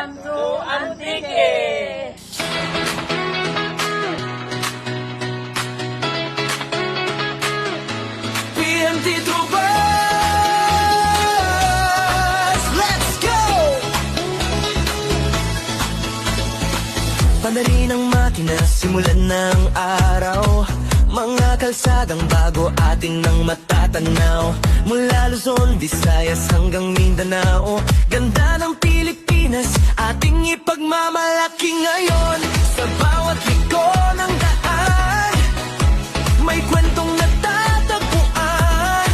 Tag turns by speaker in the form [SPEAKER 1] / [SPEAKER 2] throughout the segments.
[SPEAKER 1] Welcome to Antique!
[SPEAKER 2] PMT Troopers, let's go! Padali ng makina, simulan ng araw. Mga kalsadang bago atin nang matatanaw. Mula Luzon, Visayas hanggang Mindanao. Ganda ng Pilipinas, ating ipagmamalaki ngayon. Sa bawat liko ng daan, may kwentong natatagpuan.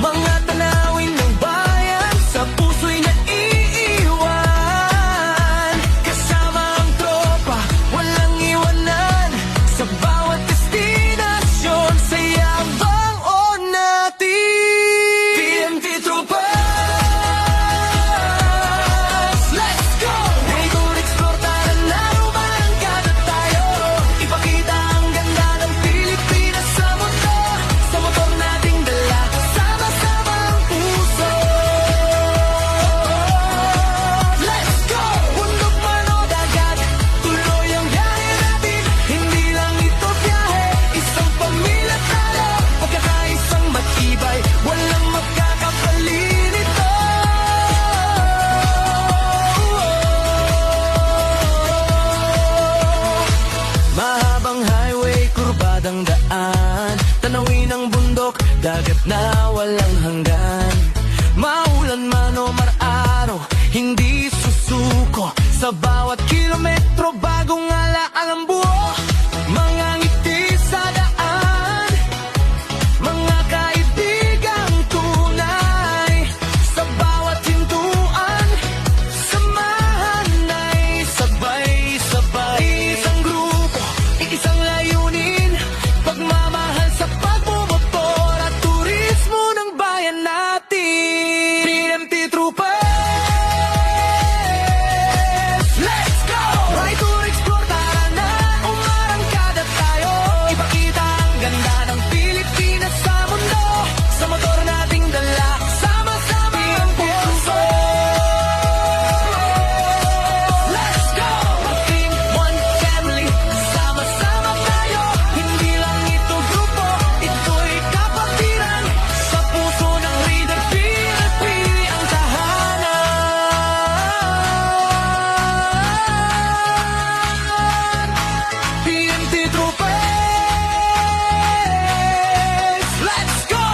[SPEAKER 2] Mga tanawin ng bayan, sa puso'y naiiwan. Kasama ang tropa, walang iwanan. Sa bawat destinasyon, sayabang o natin. PMT Troopers, let's go! Hey, tour explore, tara na, umarangkada tayo. Ipakita ang ganda ng Pilipinas sa mundo. Sa motor nating dala, sama-sama ang puso. Let's go! Bundok man o dagat, tuloy ang biyahe natin. Hindi lang ito biyahe, isang pamilya tayo. Pagkakaisang matibay, walang magkakapalit ito. Mahabang highway, kurbadang daan. Tanawin ang bundok, dagat na walang hanggan. Maulan man o mar-araw, hindi susuko. Sa bawat kilometro, bagong alaala ang buo. Mga ngiti sa daan, mga kaibigang tunay. Sa bawat hintuan, samahan ay sabay-sabay. Isang grupo, isang layunin, pagmamahal sa pagmumotor at turismo ng bayan natin. PMT Troopers, let's go! Ride to explore, tara na, umarangkada tayo. Ipakita ang ganda ng Pilipinas sa mundo. Sa motor nating dala, sama-sama ang puso. Let's go! Ating one family, sama-sama tayo. Hindi lang ito grupo, ito'y kapatiran. Sa puso ng Raider PNP ang tahanan. PMT Troopers, let's go!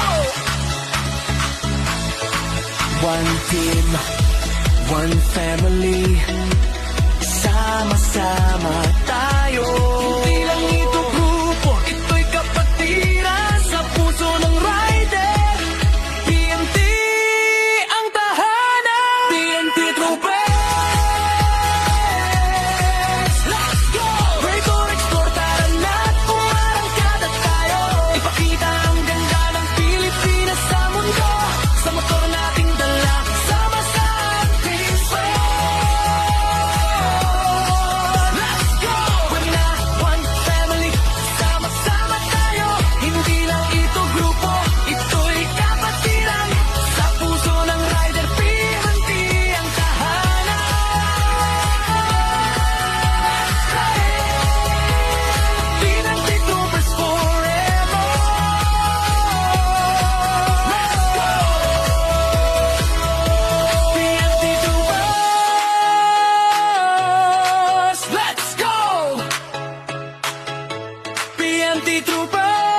[SPEAKER 2] One team, one family, sama-sama tayo. Hindi lang ito grupo, ito'y kapatiran. Sa puso ng rider, PMT ang tahanan. PMT Troopers, let's go! Ride or explore, tara na, umarangkada tayo. Ipakita ang ganda ng Pilipinas sa mundo. Sa motor nating dala, sama-sama ang piso. Let's go! We're not one family, sama-sama tayo. Hindi lang ito grupo, ito'y kapatiran. Sa puso ng rider, PMT ang tahanan. PMT Troopers forever. Let's go! PMT Troopers, let's go! PMT Troopers.